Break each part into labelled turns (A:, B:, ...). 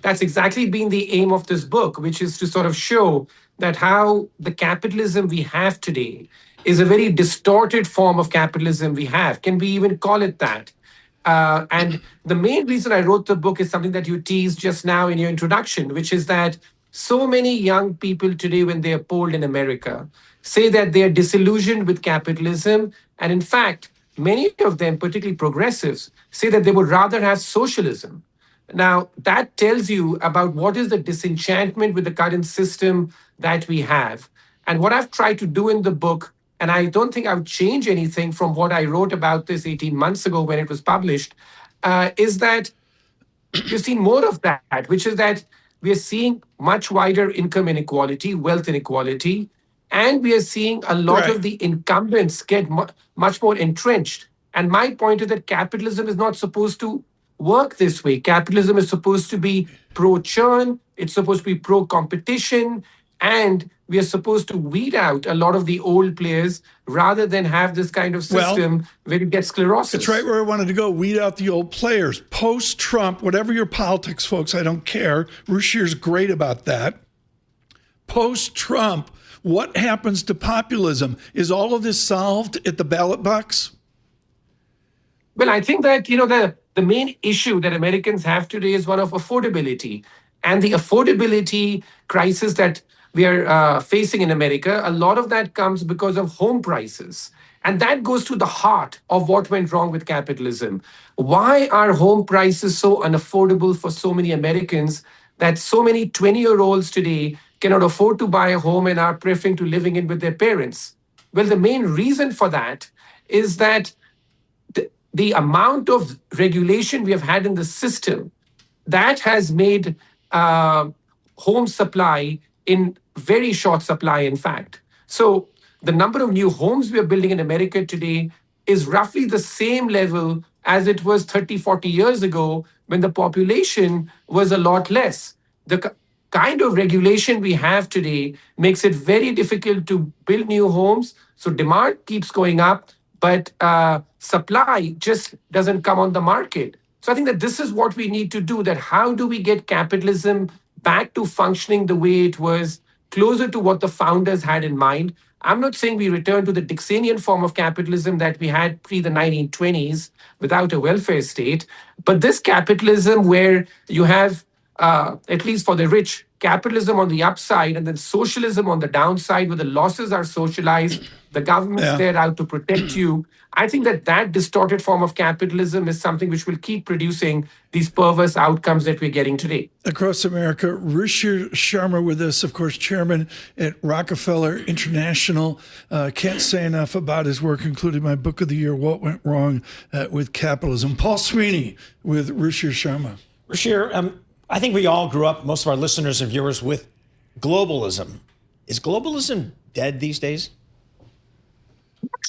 A: that's exactly been the aim of this book, which is to sort of show that how the capitalism we have today is a very distorted form of capitalism we have. Can we even call it that? And the main reason I wrote the book is something that you teased just now in your introduction, which is that so many young people today, when they are polled in America, say that they are disillusioned with capitalism. And in fact, many of them, particularly progressives, say that they would rather have socialism. Now, that tells you about what is the disenchantment with the current system that we have. And what I've tried to do in the book, and I don't think I would change anything from what I wrote about this 18 months ago when it was published, is that we've seen more of that, which is that we are seeing much wider income inequality, wealth inequality, and we are seeing a lot
B: Right.
A: of the incumbents get much more entrenched. And my point is that capitalism is not supposed to work this way. Capitalism is supposed to be pro churn, it's supposed to be pro competition, and we are supposed to weed out a lot of the old players rather than have this kind of
B: Well,
A: system where it gets
B: it's right
A: sclerosis.
B: where I wanted to go. Weed out the old players. Post Trump, whatever your politics, folks, I don't care. Ruchir's great about that. Post Trump, what happens to populism? Is all of this solved at the ballot box?
A: Well, I think that the main issue that Americans have today is one of affordability, and the affordability crisis that we are facing in America. A lot of that comes because of home prices, and that goes to the heart of what went wrong with capitalism. Why are home prices so unaffordable for so many Americans that so many 20-year-olds today cannot afford to buy a home and are preferring to living in with their parents? Well, the main reason for that is that the amount of regulation we have had in the system that has made uh, home supply in very short supply, in fact. So the number of new homes we are building in America today is roughly the same level as it was 30, 40 years ago when the population was a lot less. The kind of regulation we have today makes it very difficult to build new homes. So demand keeps going up, but supply just doesn't come on the market. So I think that this is what we need to do, that how do we get capitalism back to functioning the way it was, closer to what the founders had in mind. I'm not saying we return to the Dixonian form of capitalism that we had pre the 1920s without a welfare state, but this capitalism where you have, at least for the rich, capitalism on the upside and then socialism on the downside, where the losses are socialized, the government's
B: Yeah.
A: there out to protect you. I think that that distorted form of capitalism is something which will keep producing these perverse outcomes that we're getting today.
B: Across America, Ruchir Sharma with us, of course, chairman at Rockefeller International. Can't say enough about his work, including my book of the year, What Went Wrong with Capitalism. Paul Sweeney with Ruchir Sharma.
C: Ruchir, I think we all grew up, most of our listeners and viewers, with globalism. Is globalism dead these days?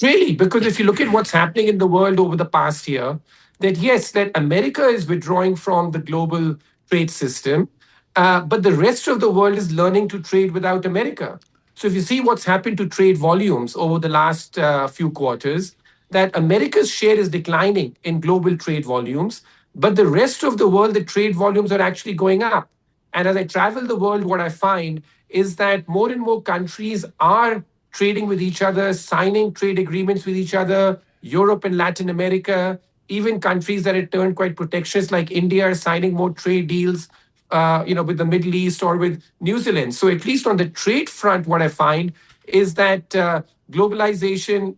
A: Really, because if you look at what's happening in the world over the past year, that yes, that America is withdrawing from the global trade system, but the rest of the world is learning to trade without America. So if you see what's happened to trade volumes over the last few quarters, that America's share is declining in global trade volumes, but the rest of the world, the trade volumes are actually going up. And as I travel the world, what I find is that more and more countries are trading with each other, signing trade agreements with each other. Europe and Latin America, even countries that had turned quite protectionist, like India, are signing more trade deals, with the Middle East or with New Zealand. So at least on the trade front, what I find is that globalization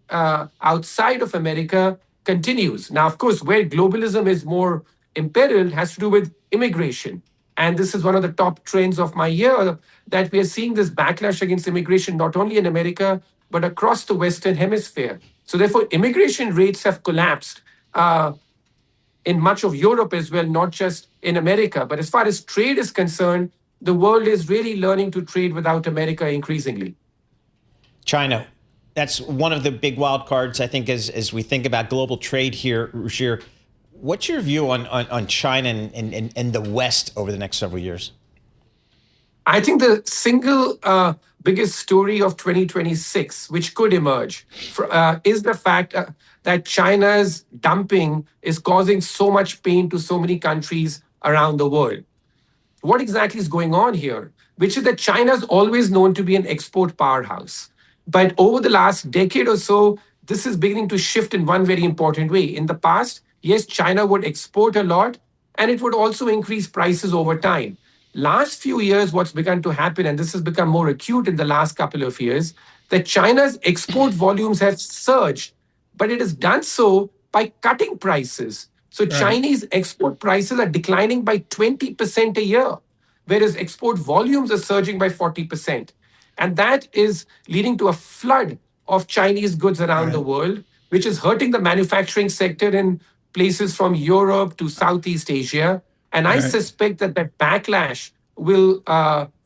A: outside of America continues. Now, of course, where globalism is more imperiled has to do with immigration. And this is one of the top trends of my year, that we are seeing this backlash against immigration, not only in America, but across the Western Hemisphere. So, therefore, immigration rates have collapsed in much of Europe as well, not just in America. But as far as trade is concerned, the world is really learning to trade without America increasingly.
C: China. That's one of the big wild cards, I think, as we think about global trade here, Ruchir. What's your view on China and the West over the next several years?
A: I think the single biggest story of 2026, which could emerge, is the fact that China's dumping is causing so much pain to so many countries around the world. what exactly is going on here, which is that China is always known to be an export powerhouse. But over the last decade or so, this is beginning to shift in one very important way. In the past, yes, China would export a lot and it would also increase prices over time. Last few years, what's begun to happen, and this has become more acute in the last couple of years, that China's export volumes have surged, but it has done so by cutting prices. So
B: Right.
A: Chinese export prices are declining by 20% a year, whereas export volumes are surging by 40%. And that is leading to a flood of Chinese goods around the
B: Right.
A: world, which is hurting the manufacturing sector in places from Europe to Southeast Asia. And I
B: Right.
A: suspect that that backlash will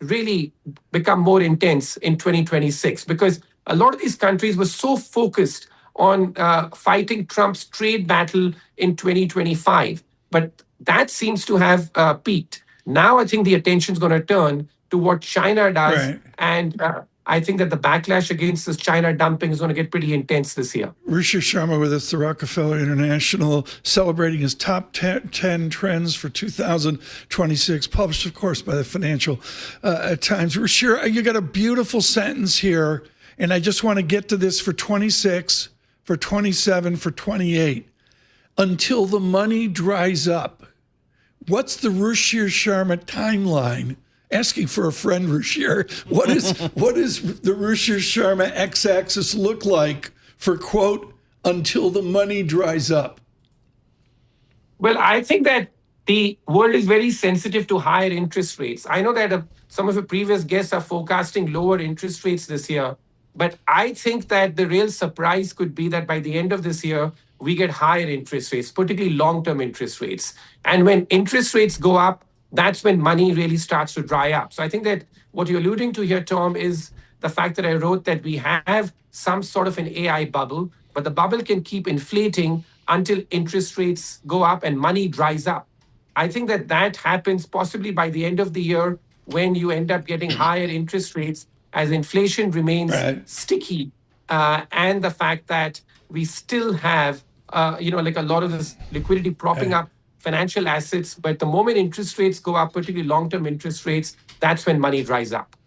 A: really become more intense in 2026 because a lot of these countries were so focused on fighting Trump's trade battle in 2025. But that seems to have peaked. Now I think the attention is going to turn to what China does.
B: Right.
A: And I think that the backlash against this China dumping is going to get pretty intense this year.
B: Ruchir Sharma with us, the Rockefeller International, celebrating his top 10 trends for 2026, published, of course, by the Financial Times. Ruchir, you got a beautiful sentence here, and I just want to get to this for 26, for 27, for 28. Until the money dries up. What's the Ruchir Sharma timeline? Asking for a friend, Ruchir. What is the Ruchir Sharma x-axis look like for, quote, until the money dries up?
A: Well, I think that the world is very sensitive to higher interest rates. I know that some of the previous guests are forecasting lower interest rates this year, but I think that the real surprise could be that by the end of this year, we get higher interest rates, particularly long term interest rates. And when interest rates go up, that's when money really starts to dry up. So I think that what you're alluding to here, Tom, is the fact that I wrote that we have some sort of an AI bubble, but the bubble can keep inflating until interest rates go up and money dries up. I think that that happens possibly by the end of the year when you end up getting higher interest rates as inflation remains
B: Right.
A: sticky, and the fact that we still have, like a lot of this liquidity propping up financial assets. But the moment interest rates go up, particularly long-term interest rates, that's when money dries up.